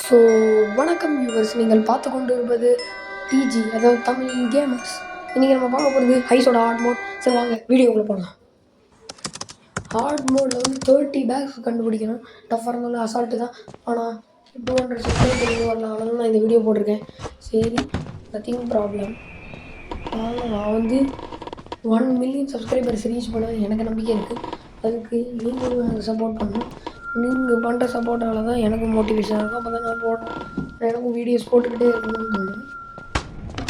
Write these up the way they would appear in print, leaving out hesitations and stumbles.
So வணக்கம் viewers, நீங்கள் பார்த்து கொண்டு இருப்பது டிஜி, அதாவது தமிழ் கேமர்ஸ். இன்றைக்கி நம்ம பார்க்க போகிறது ஹைஸோட ஹார்ட் மோட். சரி வாங்க வீடியோக்குள்ளே போகலாம். ஹார்ட் மோடில் வந்து 30 பேக்ஸ் கண்டுபிடிக்கணும். டஃப்பாக இருந்தாலும் அசால்ட்டு தான். ஆனால் 200 சப்ஸ்கிரைபர் வரலாம். அதனால நான் இந்த வீடியோ போட்டிருக்கேன். சரி, நத்திங் ப்ராப்ளம். நான் வந்து 1 மில்லியன் சப்ஸ்கிரைபர்ஸ் ரீச் பண்ண எனக்கு நம்பிக்கை இருக்குது. அதுக்கு நீங்களும் எனக்கு சப்போர்ட் பண்ணணும். நீங்கள் பண்ணுற சப்போர்ட்டால் தான் எனக்கு மோட்டிவேஷனாக இருக்கும். அப்போ தான் நான் போடுறேன், எனக்கும் வீடியோஸ் போட்டுக்கிட்டே இருக்கணும்னு தோணும்.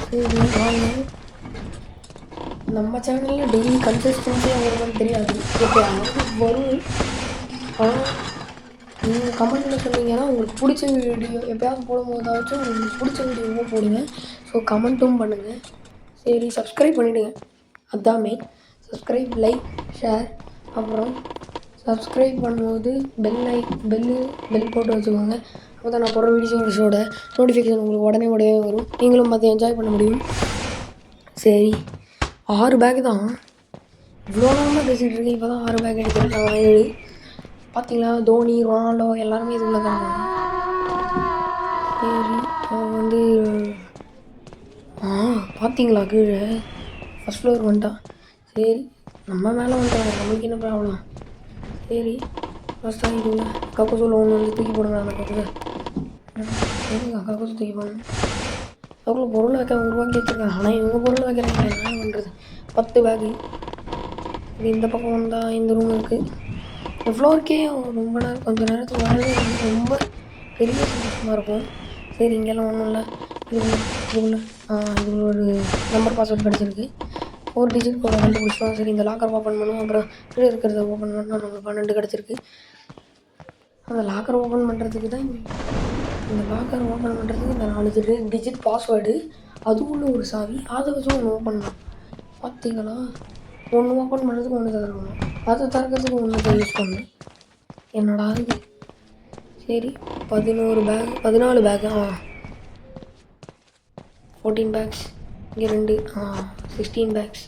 சரி வாங்க, நம்ம சேனலில் டெய்லி கன்சிஸ்டன்சியாக வருமானு தெரியாது, எப்போயாவது வரும். ஆனால் நீங்கள் கமெண்ட்டில் சொன்னீங்கன்னா உங்களுக்கு பிடிச்ச வீடியோ எப்போயாவது போடும்போதாச்சும் உங்களுக்கு பிடிச்ச வீடியோவும் போடுங்க. ஸோ கமெண்ட்டும் பண்ணுங்கள். சரி, சப்ஸ்கிரைப் பண்ணிவிடுங்க. அதுதான் மெயின். Subscribe, like, share. அப்புறம் சப்ஸ்கிரைப் பண்ணும்போது பெல் போட்டு வச்சுக்கோங்க. அப்போ தான் நான் போடுற வீடியோஸோட நோட்டிஃபிகேஷன் உங்களுக்கு உடனே வரும். நீங்களும் பார்த்து என்ஜாய் பண்ண முடியும். சரி, 6 பேக் தான். இவ்வளோ நேரமாக பேசிகிட்டு இருக்கேன். இப்போ தான் 6 பேக் எடுத்துருக்காங்க. 7 பார்த்தீங்களா? தோனி, ரொனால்டோ எல்லாருமே இதுக்குள்ளே தான் இருக்காங்க. சரி, அவன் வந்து பார்த்தீங்களா கீழே ஃபஸ்ட் ஃப்ளோர் வந்துட்டான். சரி, நம்ம மேலே வந்துட்டான், நம்மளுக்கு என்ன ப்ராப்ளம். சரி, ஃபஸ்ட் ஆகிடுங்க. கக்கூசில் ஒன்று வந்து தூக்கி போடுங்க. அந்த கக்கூசை எதுங்க கக்கூசை தூக்கி போடணும். அவ்வளோ பொருள் வைக்க உருவாக்கி வச்சுருக்கேன். ஆனால் இவங்க பொருள் வைக்கிறாங்க, என்ன பண்ணுறது. 10 பேக்கு. இது இந்த பக்கம் வந்தால் இந்த ரூம் இருக்குது. இந்த ஃப்ளோருக்கே ரொம்ப நேரம் கொஞ்சம் நேரத்துக்கு வரவே ரொம்ப பெரிய சந்தோஷமாக இருக்கும். சரி, இங்கெல்லாம் ஒன்றும் இல்லை. இதுக்குள்ள ஒரு நம்பர் பாஸ்வேர்டு கிடச்சிருக்கு. 4 டிஜிட் கோடை கண்டுபிடிச்சோம். சரி, இந்த லாக்கர் ஓப்பன் பண்ணுவோம். அப்புறம் கீழே இருக்கிறத ஓப்பன் பண்ணால் நம்மளுக்கு 12 கிடச்சிருக்கு. அந்த லாக்கர் ஓப்பன் பண்ணுறதுக்கு தான் இந்த 4 டிஜிட் பாஸ்வேர்டு, அதுக்குள்ள ஒரு சாவி, அதை வச்சு ஒன்று ஓப்பன் பண்ணலாம். பார்த்தீங்களா? ஒன்று ஓப்பன் பண்ணுறதுக்கு ஒன்று திறக்கணும், அதை திறக்கிறதுக்கு ஒன்று யூஸ் பண்ணணும். என்னடா இது. சரி, 14 பேக் 14 பேக்ஸ். இங்கே 2 16 பேக்ஸ்.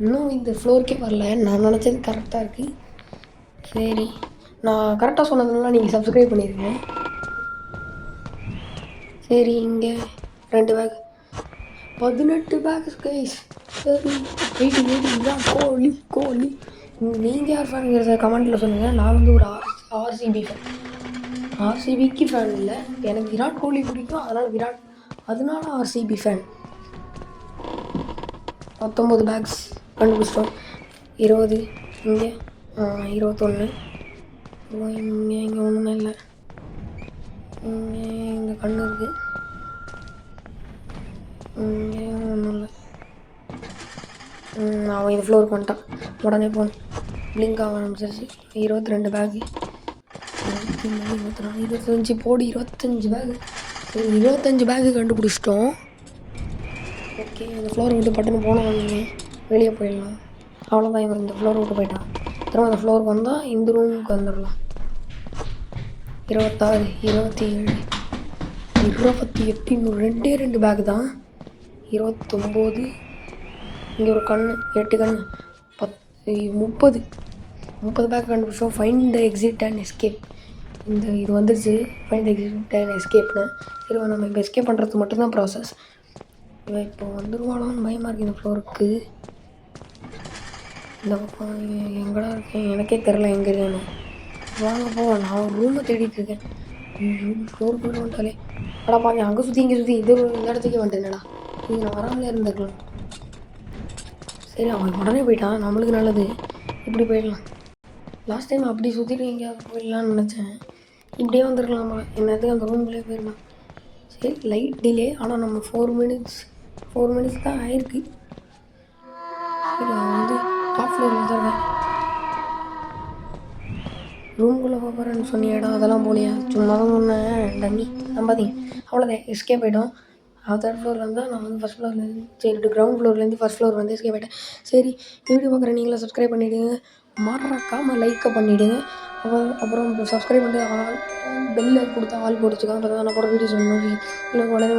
இன்னும் இந்த ஃப்ளோருக்கே வரல. நான் நினச்சது கரெக்டாக இருக்குது. சரி, நான் கரெக்டாக சொன்னதுனால நீங்கள் சப்ஸ்கிரைப் பண்ணியிருக்கேன். சரி, இங்கே 2 பேக் 18 பேக்ஸ் கைஸ். சரி, வெயிட்டிங் கோலி. நீங்கள் யார் ஃபேனுங்கிறத கமெண்ட்டில் சொல்லுங்கள். நான் வந்து ஒரு ஆர்சிபி ஃபேன். ஆர்சிபிக்கு ஃபேன் இல்லை, எனக்கு விராட் கோலி பிடிக்கும். அதனால ஆர்சிபி ஃபேன். 19 பேக்ஸ் கண்டுபிடிச்சிட்டோம். 20 இங்கே 21. இங்கே ஒன்றுமே இல்லை. இங்கே கண்ணு இருக்குது. இங்கே ஒன்றும் இல்லை. அவன் இது ஃப்ளோருக்கு வந்துட்டான். உடனே போகணும். பிளிங்க் ஆக ஆரம்பிச்சிருச்சு. 22 பேக்கு. 23, 24, 25 போடு. 25 பேக்கு. 25 பேக்கு கண்டுபிடிச்சிட்டோம். ஓகே, அந்த ஃப்ளோரை விட்டு பட்டுன்னு போனோம். நீங்கள் வெளியே போயிடலாம். அவ்வளோதான், இவர் இந்த ஃப்ளோரை விட்டு போயிட்டான். திரும்ப அந்த ஃப்ளோருக்கு வந்தால் இந்த ரூமுக்கு வந்துடலாம். 26, 27, 28. இன்னும் 2 பேக் தான். 29. இங்கே ஒரு கண்ணு, 8 கண்ணு, 10, 30 பேக் கண்டுபிடிச்சோம். Find the exit and escape. இது வந்துருச்சு, ஃபைண்ட் த எக்ஸிட் அண்ட் எஸ்கேப்னு. சரி, நம்ம இப்போ எஸ்கேப் பண்ணுறது மட்டும்தான் ப்ராசஸ். இவன் இப்போ வந்துடுவானோன்னு பயமாக இருக்குது. இந்த ஃப்ளோருக்கு இந்த பக்கம் எங்கடா இருக்கேன் எனக்கே தெரில எங்கே இருக்கேன்னு. வாங்க போவோம். நான் ஒரு ரூமை தேடிட்டு இருக்கேன். ஃப்ளோருக்குள்ளே வந்துட்டாலே அடா பாருங்க, அங்கே சுற்றி இங்கே சுற்றி இந்த இடத்துக்கே வந்துட்டேன்டா. இது நான் வராமலே இருந்துக்கலாம். சரி, அவன் உடனே போயிட்டான், நம்மளுக்கு நல்லது. இப்படி போயிடலாம். லாஸ்ட் டைம் அப்படி சுற்றிட்டு எங்கேயாவது போயிடலான்னு நினச்சேன். இப்படியே வந்துருக்கலாம் போல. என்னது அந்த ரூம்குள்ளே போயிடலாம். சரி, லைட் டிலே. ஆனால் நம்ம 4 மினிட்ஸ் தான் ஆயிருக்கு. சரி, அவன் வந்து டாப் ஃப்ளோரில் வந்துடுறேன். ரூம்குள்ளே போகிறேன்னு சொன்னியடா, அதெல்லாம் போலியா? சும்மா தான் சொன்னேன் டம்மி, நம்பாதீங்க. அவ்வளோதான், எஸ்கேப் ஆகிட்டோம். 3rd ஃப்ளோரில் இருந்தால் நான் வந்து ஃபஸ்ட் ஃப்ளோர்லேருந்து கிரவுண்ட் ஃப்ளோர்லேருந்து ஃபஸ்ட் ஃப்ளோர் வந்து எஸ்கேப் ஆகிட்டேன். சரி, வீடியோ பார்க்குற நீங்களே சப்ஸ்கிரைப் பண்ணிவிடுங்க. மறக்காமல் லைக்கை பண்ணிவிடுங்க. அப்புறம் சப்ஸ்கிரைப் பண்ணிட்டு பெல்லை கொடுத்தா ஆள் போட்டுச்சுக்கோங்க. அப்போ தான் நான் போகிற வீடியோஸ் இல்லை உடனே